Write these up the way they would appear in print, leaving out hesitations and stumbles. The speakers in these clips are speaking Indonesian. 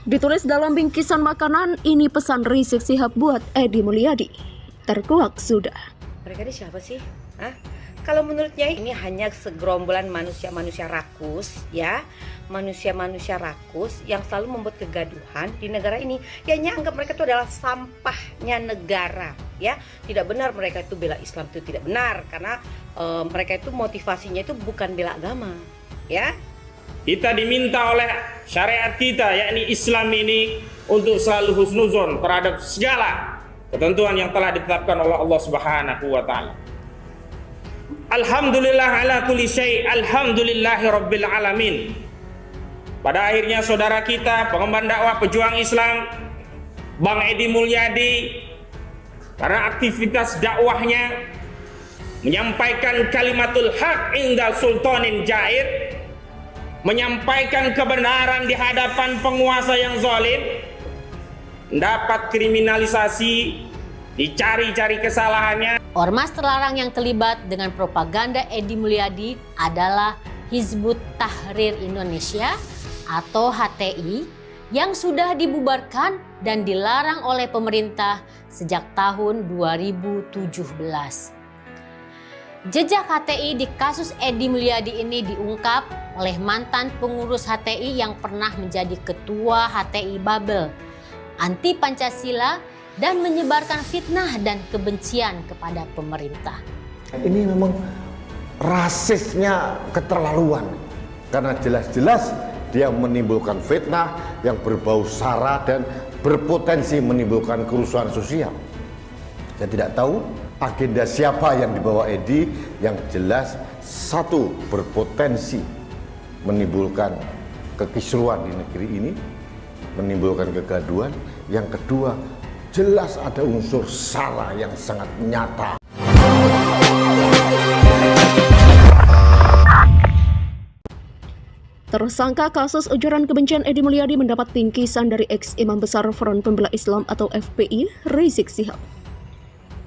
Ditulis dalam bingkisan makanan, ini pesan Rizik Syihab buat Edi Mulyadi. Terkuak sudah. Mereka ini siapa sih? Hah? Kalau menurutnya ini hanya segerombolan manusia-manusia rakus, ya, manusia-manusia rakus yang selalu membuat kegaduhan di negara ini. Yang anggap mereka itu adalah sampahnya negara, ya. Tidak benar mereka itu bela Islam, itu tidak benar karena mereka itu motivasinya itu bukan bela agama, ya. Kita diminta oleh syariat kita, yakni Islam ini, untuk selalu husnuzon terhadap segala ketentuan yang telah ditetapkan oleh Allah Subhanahu wa Ta'ala. Alhamdulillah ala kulli syai', alhamdulillahi rabbil alamin. Pada akhirnya saudara kita, pengemban dakwah pejuang Islam, Bang Edi Mulyadi, karena aktivitas dakwahnya menyampaikan kalimatul haq indal sultanin jair, menyampaikan kebenaran di hadapan penguasa yang zalim, dapat kriminalisasi, dicari-cari kesalahannya. Ormas terlarang yang terlibat dengan propaganda Edi Mulyadi adalah Hizbut Tahrir Indonesia atau HTI yang sudah dibubarkan dan dilarang oleh pemerintah sejak tahun 2017. Jejak HTI di kasus Edi Mulyadi ini diungkap oleh mantan pengurus HTI yang pernah menjadi ketua HTI Babel, anti Pancasila, dan menyebarkan fitnah dan kebencian kepada pemerintah. Ini memang rasisnya keterlaluan, karena jelas-jelas dia menimbulkan fitnah yang berbau sara dan berpotensi menimbulkan kerusuhan sosial. Saya tidak tahu agenda siapa yang dibawa Edi, yang jelas satu, berpotensi menimbulkan kekisruan di negeri ini, menimbulkan kegaduhan. Yang kedua, jelas ada unsur sara yang sangat nyata. Tersangka kasus ujaran kebencian Edi Mulyadi mendapat bingkisan dari ex-imam besar Front Pembela Islam atau FPI, Rizik Syihab.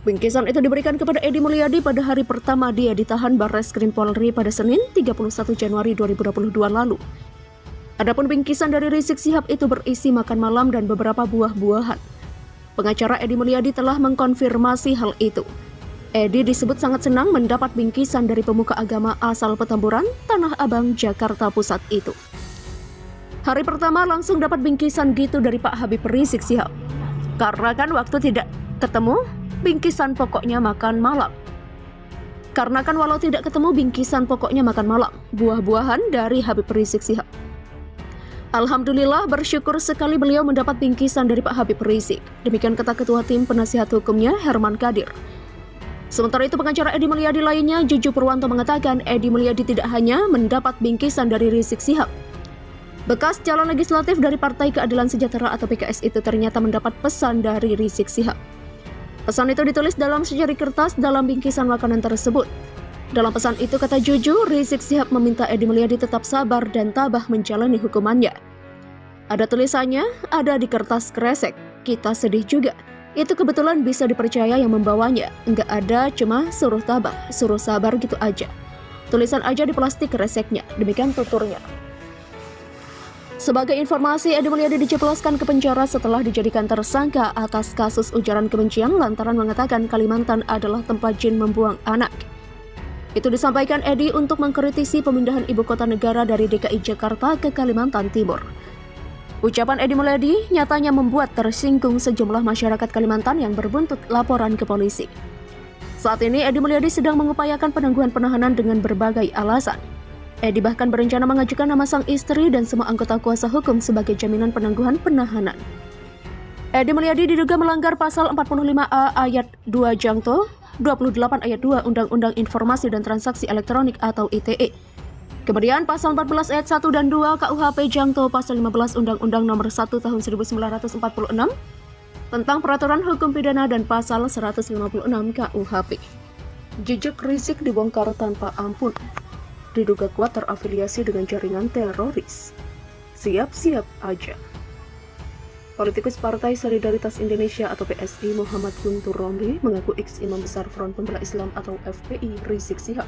Bingkisan itu diberikan kepada Edi Mulyadi pada hari pertama dia ditahan Barreskrim Polri pada Senin 31 Januari 2022 lalu. Adapun bingkisan dari Rizik Syihab itu berisi makan malam dan beberapa buah-buahan. Pengacara Edi Mulyadi telah mengkonfirmasi hal itu. Edi disebut sangat senang mendapat bingkisan dari pemuka agama asal Petamburan, Tanah Abang, Jakarta Pusat itu. Hari pertama langsung dapat bingkisan gitu dari Pak Habib Rizik Syihab. Karena kan waktu tidak ketemu, bingkisan pokoknya makan malam. Karena kan walau tidak ketemu, bingkisan pokoknya makan malam. Buah-buahan dari Habib Rizik Syihab. Alhamdulillah, bersyukur sekali beliau mendapat bingkisan dari Pak Habib Rizik. Demikian kata Ketua Tim Penasihat Hukumnya, Herman Kadir. Sementara itu, pengacara Edi Mulyadi lainnya, Juju Purwanto, mengatakan Edi Mulyadi tidak hanya mendapat bingkisan dari Rizik Syihab. Bekas calon legislatif dari Partai Keadilan Sejahtera atau PKS itu ternyata mendapat pesan dari Rizik Syihab. Pesan itu ditulis dalam secari kertas dalam bingkisan makanan tersebut. Dalam pesan itu, kata Juju, Rizik Syihab meminta Edi Mulyadi tetap sabar dan tabah menjalani hukumannya. Ada tulisannya, ada di kertas kresek, kita sedih juga. Itu kebetulan bisa dipercaya yang membawanya. Enggak ada, cuma suruh tabah, suruh sabar gitu aja. Tulisan aja di plastik kreseknya, demikian tuturnya. Sebagai informasi, Edi Mulyadi dijebloskan ke penjara setelah dijadikan tersangka atas kasus ujaran kebencian lantaran mengatakan Kalimantan adalah tempat jin membuang anak. Itu disampaikan Edi untuk mengkritisi pemindahan ibu kota negara dari DKI Jakarta ke Kalimantan Timur. Ucapan Edi Mulyadi nyatanya membuat tersinggung sejumlah masyarakat Kalimantan yang berbuntut laporan ke polisi. Saat ini Edi Mulyadi sedang mengupayakan penangguhan penahanan dengan berbagai alasan. Edi bahkan berencana mengajukan nama sang istri dan semua anggota kuasa hukum sebagai jaminan penangguhan penahanan. Edi Mulyadi diduga melanggar pasal 45A ayat 2 Jangto 28 ayat 2 Undang-Undang Informasi dan Transaksi Elektronik atau ITE. Kemudian pasal 14 ayat 1 dan 2 KUHP Jangto pasal 15 Undang-Undang Nomor 1 Tahun 1946 tentang Peraturan Hukum Pidana dan pasal 156 KUHP. Jejak Rizik dibongkar tanpa ampun. Diduga kuat terafiliasi dengan jaringan teroris. Siap-siap aja. Politikus Partai Solidaritas Indonesia atau PSI Muhammad Guntur Romli mengaku ex-imam besar Front Pembela Islam atau FPI Rizik Syihab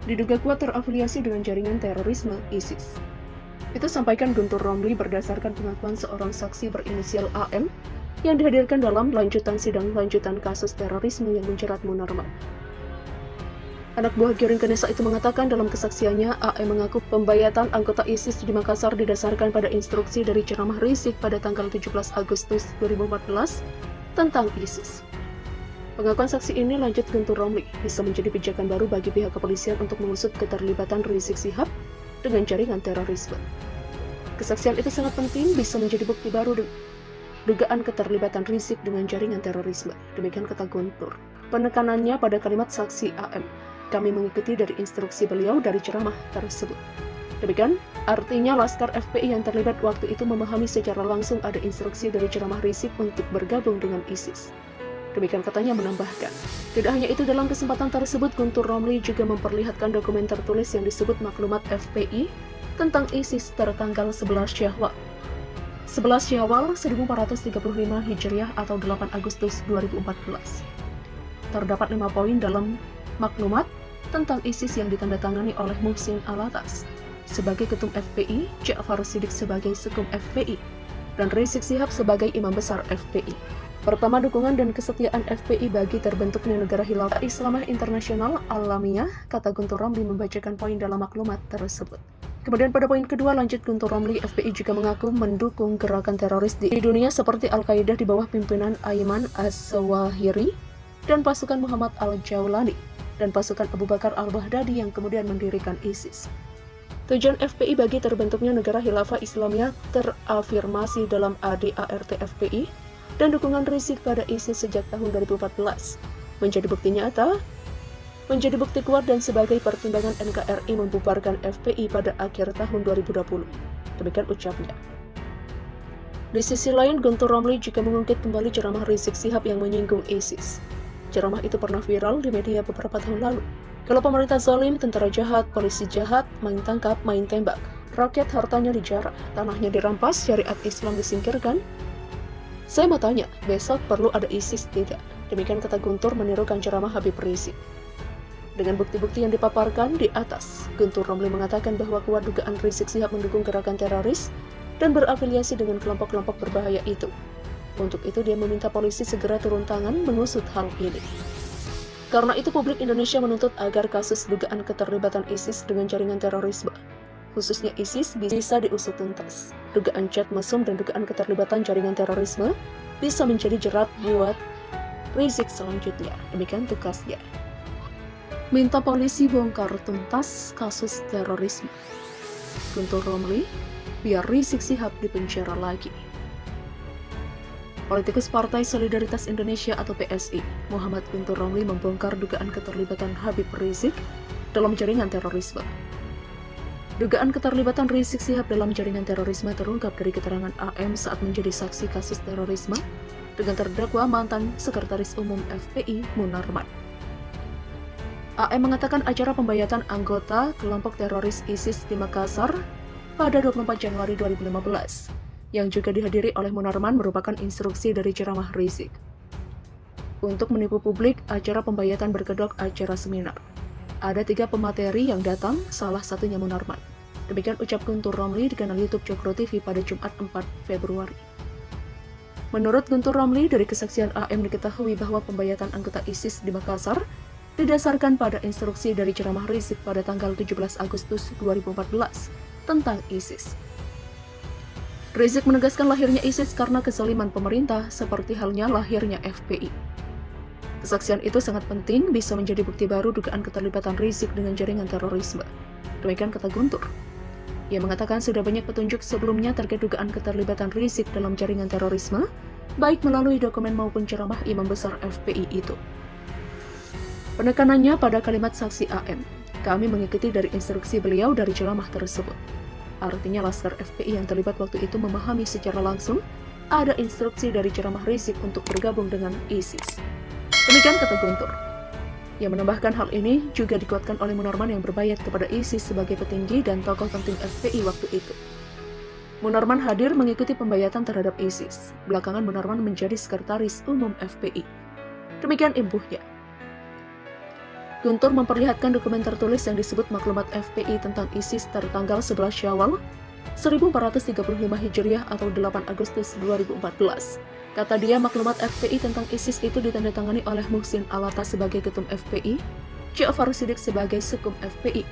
diduga kuat terafiliasi dengan jaringan terorisme ISIS. Itu sampaikan Guntur Romli berdasarkan pengakuan seorang saksi berinisial AM yang dihadirkan dalam lanjutan sidang lanjutan kasus terorisme yang menjerat Munarman. Anak buah Giring Ganesa itu mengatakan dalam kesaksiannya, AM mengaku pembayatan anggota ISIS di Makassar didasarkan pada instruksi dari ceramah Rizik pada tanggal 17 Agustus 2014 tentang ISIS. Pengakuan saksi ini, lanjut Guntur Romli, bisa menjadi pijakan baru bagi pihak kepolisian untuk mengusut keterlibatan Rizik Syihab dengan jaringan terorisme. Kesaksian itu sangat penting, bisa menjadi bukti baru dugaan keterlibatan Rizik dengan jaringan terorisme. Demikian kata Guntur. Penekanannya pada kalimat saksi AM, kami mengikuti dari instruksi beliau dari ceramah tersebut. Demikian, artinya Laskar FPI yang terlibat waktu itu memahami secara langsung ada instruksi dari ceramah Rizik untuk bergabung dengan ISIS. Demikian katanya menambahkan. Tidak hanya itu, dalam kesempatan tersebut Guntur Romli juga memperlihatkan dokumen tertulis yang disebut maklumat FPI tentang ISIS tertanggal 11 Syawal 1435 Hijriah atau 8 Agustus 2014. Terdapat 5 poin dalam maklumat tentang ISIS yang ditandatangani oleh Muhsin Alatas sebagai Ketum FPI, Ja'far Siddiq sebagai Sekum FPI, dan Rizik Syihab sebagai Imam Besar FPI. Pertama, dukungan dan kesetiaan FPI bagi terbentuknya negara Khilafah Islamah Internasional Alamiah, kata Guntur Romli membacakan poin dalam maklumat tersebut. Kemudian pada poin kedua, lanjut Guntur Romli, FPI juga mengaku mendukung gerakan teroris di dunia seperti Al-Qaeda di bawah pimpinan Ayman As-Zawahiri dan pasukan Muhammad Al-Jawlani dan pasukan Abu Bakar Al-Baghdadi yang kemudian mendirikan ISIS. Tujuan FPI bagi terbentuknya negara Khilafah Islamiyah terafirmasi dalam ADART FPI dan dukungan Rizik pada ISIS sejak tahun 2014 menjadi bukti nyata, menjadi bukti kuat dan sebagai pertimbangan NKRI membubarkan FPI pada akhir tahun 2020. Demikian ucapnya. Di sisi lain, Guntur Romli juga mengungkit kembali ceramah Rizik Syihab yang menyinggung ISIS. Ceramah itu pernah viral di media beberapa tahun lalu. Kalau pemerintah zalim, tentara jahat, polisi jahat, main tangkap, main tembak, rakyat hartanya dijarah, tanahnya dirampas, syariat Islam disingkirkan. Saya mau tanya, besok perlu ada ISIS tidak? Demikian kata Guntur menirukan ceramah Habib Rizik. Dengan bukti-bukti yang dipaparkan di atas, Guntur Romli mengatakan bahwa kuat dugaan Rizik Syihab mendukung gerakan teroris dan berafiliasi dengan kelompok-kelompok berbahaya itu. Untuk itu dia meminta polisi segera turun tangan mengusut hal ini. Karena itu publik Indonesia menuntut agar kasus dugaan keterlibatan ISIS dengan jaringan terorisme, khususnya ISIS, bisa diusut tuntas. Dugaan chat mesum dan dugaan keterlibatan jaringan terorisme bisa menjadi jerat buat Rizik selanjutnya. Demikian tugasnya. Minta polisi bongkar tuntas kasus terorisme. Guntur Romli, biar Rizik Syihab dipenjara lagi. Politikus Partai Solidaritas Indonesia atau PSI, Muhammad Guntur Romli membongkar dugaan keterlibatan Habib Rizik dalam jaringan terorisme. Dugaan keterlibatan Rizik Syihab dalam jaringan terorisme terungkap dari keterangan AM saat menjadi saksi kasus terorisme dengan terdakwa mantan Sekretaris Umum FPI Munarman. AM mengatakan acara pembayatan anggota kelompok teroris ISIS di Makassar pada 24 Januari 2015 yang juga dihadiri oleh Munarman merupakan instruksi dari ceramah Rizik. Untuk menipu publik, acara pembayatan berkedok acara seminar. Ada 3 pemateri yang datang, salah satunya Munarman. Demikian ucap Guntur Romli di kanal YouTube Cokro TV pada Jumat 4 Februari. Menurut Guntur Romli, dari kesaksian AM diketahui bahwa pembayatan anggota ISIS di Makassar didasarkan pada instruksi dari ceramah Rizik pada tanggal 17 Agustus 2014 tentang ISIS. Rizik menegaskan lahirnya ISIS karena kezaliman pemerintah, seperti halnya lahirnya FPI. Kesaksian itu sangat penting, bisa menjadi bukti baru dugaan keterlibatan Rizik dengan jaringan terorisme. Demikian kata Guntur. Ia mengatakan sudah banyak petunjuk sebelumnya terkait dugaan keterlibatan Rizik dalam jaringan terorisme, baik melalui dokumen maupun ceramah Imam Besar FPI itu. Penekanannya pada kalimat saksi AM, kami mengikuti dari instruksi beliau dari ceramah tersebut. Artinya Laskar FPI yang terlibat waktu itu memahami secara langsung ada instruksi dari ceramah Rizik untuk bergabung dengan ISIS. Demikian kata Guntur. Yang menambahkan hal ini juga dikuatkan oleh Munarman yang berbayat kepada ISIS sebagai petinggi dan tokoh penting FPI waktu itu. Munarman hadir mengikuti pembayatan terhadap ISIS. Belakangan Munarman menjadi sekretaris umum FPI. Demikian imbuhnya. Guntur memperlihatkan dokumen tertulis yang disebut maklumat FPI tentang ISIS tertanggal 11 Syawal 1435 Hijriah atau 8 Agustus 2014. Kata dia, maklumat FPI tentang ISIS itu ditandatangani oleh Muhsin Alatas sebagai Ketum FPI, Ja'far Shiddiq sebagai Sukum FPI,